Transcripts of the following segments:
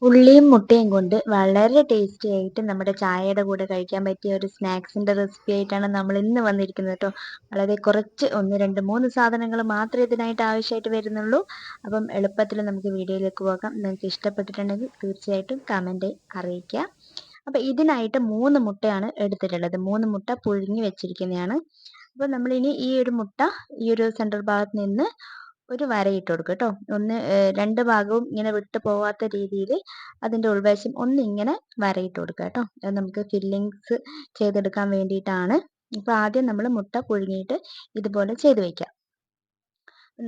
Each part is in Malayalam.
ഉള്ളിയും മുട്ടയും കൊണ്ട് വളരെ ടേസ്റ്റി ആയിട്ട് നമ്മുടെ ചായയുടെ കൂടെ കഴിക്കാൻ പറ്റിയ ഒരു സ്നാക്സിന്റെ റെസിപ്പി ആയിട്ടാണ് നമ്മൾ ഇന്ന് വന്നിരിക്കുന്നത് കേട്ടോ. വളരെ കുറച്ച് 1, 2, 3 സാധനങ്ങൾ മാത്രമേ ഇതിനായിട്ട് ആവശ്യമായിട്ട് വരുന്നുള്ളൂ. അപ്പം എളുപ്പത്തിൽ നമുക്ക് വീഡിയോയിലേക്ക് പോകാം. നിങ്ങൾക്ക് ഇഷ്ടപ്പെട്ടിട്ടുണ്ടെങ്കിൽ തീർച്ചയായിട്ടും കമന്റ് അറിയിക്കുക. അപ്പം ഇതിനായിട്ട് 3 മുട്ടയാണ് എടുത്തിട്ടുള്ളത്. 3 മുട്ട പുഴുങ്ങി വെച്ചിരിക്കുന്നതാണ്. അപ്പോൾ നമ്മളിനി ഈ ഒരു മുട്ട ഈ ഒരു സെൻട്രൽ ഭാഗത്ത് നിന്ന് ഒരു വരയിട്ട് കൊടുക്കുക കേട്ടോ. രണ്ട് ഭാഗവും ഇങ്ങനെ വിട്ടു പോവാത്ത രീതിയിൽ അതിൻ്റെ ഉൾവശം ഇങ്ങനെ വരയിട്ട് കൊടുക്കുക കേട്ടോ. അത് നമുക്ക് ഫില്ലിങ്സ് ചെയ്തെടുക്കാൻ വേണ്ടിയിട്ടാണ്. അപ്പോൾ ആദ്യം നമ്മൾ മുട്ട പുഴുങ്ങിയിട്ട് ഇതുപോലെ ചെയ്ത് വയ്ക്കാം.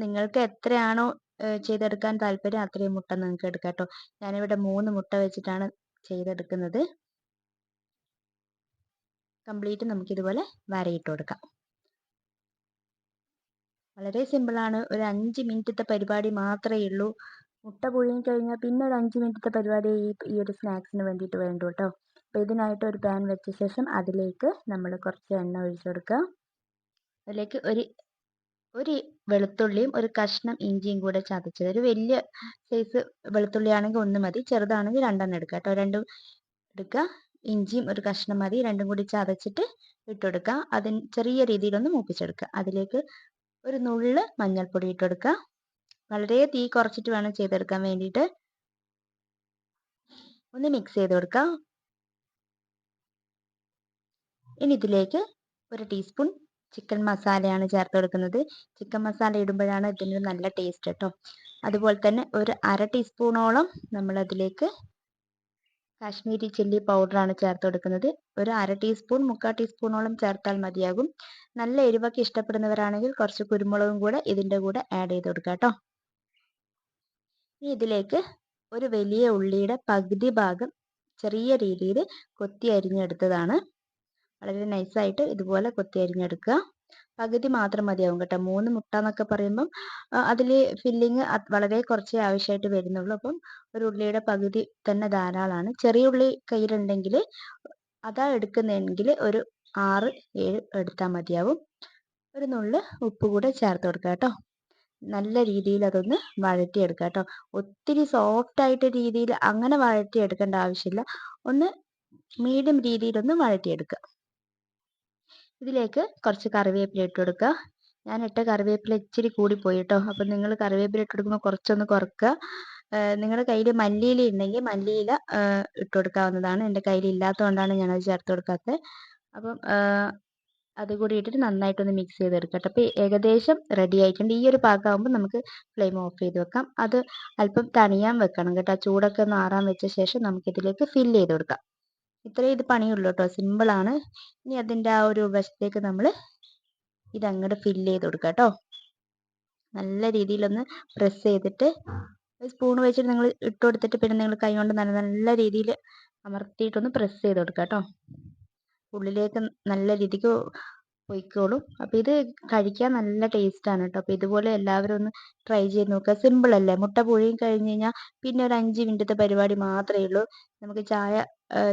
നിങ്ങൾക്ക് എത്രയാണോ ചെയ്തെടുക്കാൻ താല്പര്യം അത്രയും മുട്ട നിങ്ങൾക്ക് എടുക്കാം കേട്ടോ. ഞാനിവിടെ 3 മുട്ട വെച്ചിട്ടാണ് ചെയ്തെടുക്കുന്നത്. കംപ്ലീറ്റ് നമുക്കിതുപോലെ വരയിട്ട് കൊടുക്കാം. വളരെ സിമ്പിളാണ്. ഒരു 5 മിനിറ്റത്തെ പരിപാടി മാത്രമേ ഉള്ളൂ. മുട്ട പുഴുങ്ങി കഴിഞ്ഞാൽ പിന്നെ ഒരു 5 മിനിറ്റത്തെ പരിപാടി ഈ ഒരു സ്നാക്സിന് വേണ്ടിയിട്ട് വേണ്ടു കേട്ടോ. അപ്പോൾ ഇതിനായിട്ട് ഒരു പാൻ വെച്ച ശേഷം അതിലേക്ക് നമ്മൾ കുറച്ച് എണ്ണ ഒഴിച്ചു കൊടുക്കുക. അതിലേക്ക് ഒരു വെളുത്തുള്ളിയും ഒരു കഷ്ണം ഇഞ്ചിയും കൂടെ ചതച്ചത്. ഒരു വലിയ സൈസ് വെളുത്തുള്ളി ആണെങ്കിൽ 1 മതി, ചെറുതാണെങ്കിൽ 2 എടുക്കുക കേട്ടോ. 2 എടുക്കുക. ഇഞ്ചിയും ഒരു കഷ്ണം മതി, 2 കൂടി ചതച്ചിട്ട് ഇട്ടുകൊടുക്കുക. അതിന് ചെറിയ രീതിയിലൊന്ന് മൂപ്പിച്ചെടുക്കുക. അതിലേക്ക് ഒരു നുള്ള് മഞ്ഞൾപ്പൊടി ഇട്ട് കൊടുക്കുക. വളരെ തീ കുറച്ചിട്ട് വേണം ചെയ്തെടുക്കാൻ വേണ്ടിയിട്ട്. ഒന്ന് മിക്സ് ചെയ്ത് കൊടുക്കുക. ഇനി ഇതിലേക്ക് ഒരു ടീസ്പൂൺ ചിക്കൻ മസാലയാണ് ചേർത്ത് കൊടുക്കുന്നത്. ചിക്കൻ മസാല ഇടുമ്പോഴാണ് ഇതിന് നല്ല ടേസ്റ്റ് കേട്ടോ. അതുപോലെ തന്നെ ഒരു 1/2 ടീസ്പൂണോളം നമ്മൾ അതിലേക്ക് കാശ്മീരി ചില്ലി പൗഡറാണ് ചേർത്ത് കൊടുക്കുന്നത്. ഒരു 1/2 ടീസ്പൂൺ 3/4 ടീസ്പൂണോളം ചേർത്താൽ മതിയാകും. നല്ല എരിവൊക്കെ ഇഷ്ടപ്പെടുന്നവരാണെങ്കിൽ കുറച്ച് കുരുമുളകും കൂടെ ഇതിൻ്റെ കൂടെ ആഡ് ചെയ്ത് കൊടുക്കുക കേട്ടോ. ഇനി ഇതിലേക്ക് ഒരു വലിയ ഉള്ളിയുടെ പകുതി ഭാഗം ചെറിയ രീതിയിൽ കൊത്തി അരിഞ്ഞെടുത്തതാണ്. വളരെ നൈസായിട്ട് ഇതുപോലെ കൊത്തി അരിഞ്ഞെടുക്കുക. പകുതി മാത്രം മതിയാവും കേട്ടോ. 3 മുട്ട എന്നൊക്കെ പറയുമ്പം അതിൽ ഫില്ലിങ് വളരെ കുറച്ചേ ആവശ്യമായിട്ട് വരുന്നുള്ളൂ. അപ്പം ഒരു ഉള്ളിയുടെ പകുതി തന്നെ ധാരാളമാണ്. ചെറിയ ഉള്ളി കയ്യിലുണ്ടെങ്കിൽ അതാ എടുക്കുന്നതെങ്കിൽ ഒരു 6, 7 എടുത്താൽ മതിയാവും. ഒരു നുള്ള് ഉപ്പ് കൂടെ ചേർത്ത് കൊടുക്കുക കേട്ടോ. നല്ല രീതിയിൽ അതൊന്ന് വഴറ്റിയെടുക്കുക കേട്ടോ. ഒത്തിരി സോഫ്റ്റ് ആയിട്ട് രീതിയിൽ അങ്ങനെ വഴറ്റിയെടുക്കേണ്ട ആവശ്യമില്ല. ഒന്ന് മീഡിയം രീതിയിലൊന്ന് വഴറ്റിയെടുക്കുക. ഇതിലേക്ക് കുറച്ച് കറിവേപ്പില ഇട്ട് കൊടുക്കുക. ഞാൻ ഇട്ട കറിവേപ്പില ഇച്ചിരി കൂടിപ്പോയി കേട്ടോ. അപ്പം നിങ്ങൾ കറിവേപ്പില ഇട്ട് കൊടുക്കുമ്പോൾ കുറച്ചൊന്ന് കുറക്കുക. നിങ്ങളുടെ കയ്യിൽ മല്ലിയില ഉണ്ടെങ്കിൽ മല്ലിയില ഇട്ട് കൊടുക്കാവുന്നതാണ്. എൻ്റെ കയ്യിൽ ഇല്ലാത്തതുകൊണ്ടാണ് ഞാനത് ചേർത്ത് കൊടുക്കാത്തത്. അപ്പം അതുകൂടി ഇട്ടിട്ട് നന്നായിട്ടൊന്ന് മിക്സ് ചെയ്തെടുക്കാം കേട്ടോ. അപ്പോൾ ഏകദേശം റെഡി ആയിട്ടുണ്ട്. ഈ ഒരു പാകമാകുമ്പോൾ നമുക്ക് ഫ്ലെയിം ഓഫ് ചെയ്ത് വെക്കാം. അത് അല്പം തണിയാൻ വെക്കണം കേട്ടോ. ചൂടൊക്കെ ഒന്ന് ആറാൻ വെച്ച ശേഷം നമുക്കിതിലേക്ക് ഫില്ല് ചെയ്ത് കൊടുക്കാം. ഇത്രയും ഇത് പണിയുള്ളൂ കേട്ടോ. സിമ്പിളാണ്. ഇനി അതിൻ്റെ ആ ഒരു വശത്തേക്ക് നമ്മൾ ഇതങ്ങോട്ട് ഫില്ല് ചെയ്ത് കൊടുക്കുക കേട്ടോ. നല്ല രീതിയിലൊന്ന് പ്രസ് ചെയ്തിട്ട് സ്പൂൺ വെച്ചിട്ട് നിങ്ങൾ ഇട്ട് കൊടുത്തിട്ട് പിന്നെ നിങ്ങൾ കൈ കൊണ്ട് നല്ല രീതിയിൽ അമർത്തിയിട്ടൊന്ന് പ്രസ് ചെയ്ത് കൊടുക്കുക കേട്ടോ. ഉള്ളിലേക്ക് നല്ല രീതിക്ക് പൊയ്ക്കോളും. അപ്പോൾ ഇത് കഴിക്കാൻ നല്ല ടേസ്റ്റാണ് കേട്ടോ. അപ്പോൾ ഇതുപോലെ എല്ലാവരും ഒന്ന് ട്രൈ ചെയ്ത് നോക്കുക. സിമ്പിളല്ലേ. മുട്ട പുഴുങ്ങി കഴിഞ്ഞ് കഴിഞ്ഞാൽ പിന്നെ ഒരു 5 മിനിറ്റത്തെ പരിപാടി മാത്രമേ ഉള്ളൂ. നമുക്ക്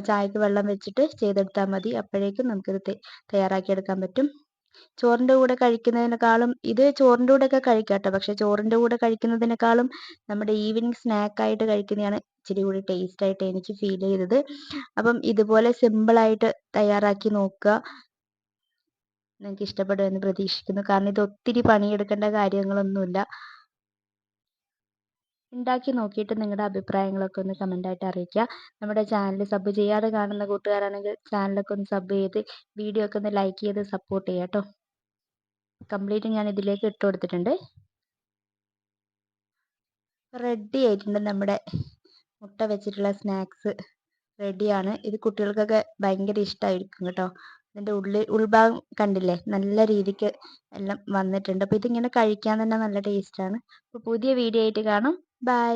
ചായക്ക് വെള്ളം വെച്ചിട്ട് ചെയ്തെടുത്താൽ മതി. അപ്പോഴേക്കും നമുക്കിത് തയ്യാറാക്കിയെടുക്കാൻ പറ്റും. ചോറിൻ്റെ കൂടെ കഴിക്കുന്നതിനേക്കാളും ഇത് ചോറിൻ്റെ കൂടെയൊക്കെ കഴിക്കാം കേട്ടോ. പക്ഷേ ചോറിൻ്റെ കൂടെ കഴിക്കുന്നതിനേക്കാളും നമ്മുടെ ഈവനിങ് സ്നാക്കായിട്ട് കഴിക്കുന്നതാണ് ഇച്ചിരി കൂടി ടേസ്റ്റായിട്ട് എനിക്ക് ഫീൽ ചെയ്തത്. അപ്പം ഇതുപോലെ സിമ്പിളായിട്ട് തയ്യാറാക്കി നോക്കുക. നിങ്ങൾക്ക് ഇഷ്ടപ്പെടുമെന്ന് പ്രതീക്ഷിക്കുന്നു. കാരണം ഇത് ഒത്തിരി പണിയെടുക്കേണ്ട കാര്യങ്ങളൊന്നുമില്ല. ഉണ്ടാക്കി നോക്കിയിട്ട് നിങ്ങളുടെ അഭിപ്രായങ്ങളൊക്കെ ഒന്ന് കമൻ്റായിട്ട് അറിയിക്കുക. നമ്മുടെ ചാനൽ സബ് ചെയ്യാതെ കാണുന്ന കൂട്ടുകാരാണെങ്കിൽ ചാനലൊക്കെ ഒന്ന് സബ് ചെയ്ത് വീഡിയോ ഒക്കെ ഒന്ന് ലൈക്ക് ചെയ്ത് സപ്പോർട്ട് ചെയ്യുക കേട്ടോ. കംപ്ലീറ്റ് ഞാൻ ഇതിലേക്ക് ഇട്ട് കൊടുത്തിട്ടുണ്ട്. റെഡി ആയിട്ടുണ്ട് നമ്മുടെ മുട്ട വെച്ചിട്ടുള്ള സ്നാക്സ് റെഡിയാണ്. ഇത് കുട്ടികൾക്കൊക്കെ ഭയങ്കര ഇഷ്ടമായിരിക്കും കേട്ടോ. ഇതിൻ്റെ ഉൾഭാഗം കണ്ടില്ലേ, നല്ല രീതിക്ക് എല്ലാം വന്നിട്ടുണ്ട്. അപ്പോൾ ഇതിങ്ങനെ കഴിക്കാൻ തന്നെ നല്ല ടേസ്റ്റാണ്. അപ്പോൾ പുതിയ വീഡിയോ ആയിട്ട് കാണാം. ബൈ.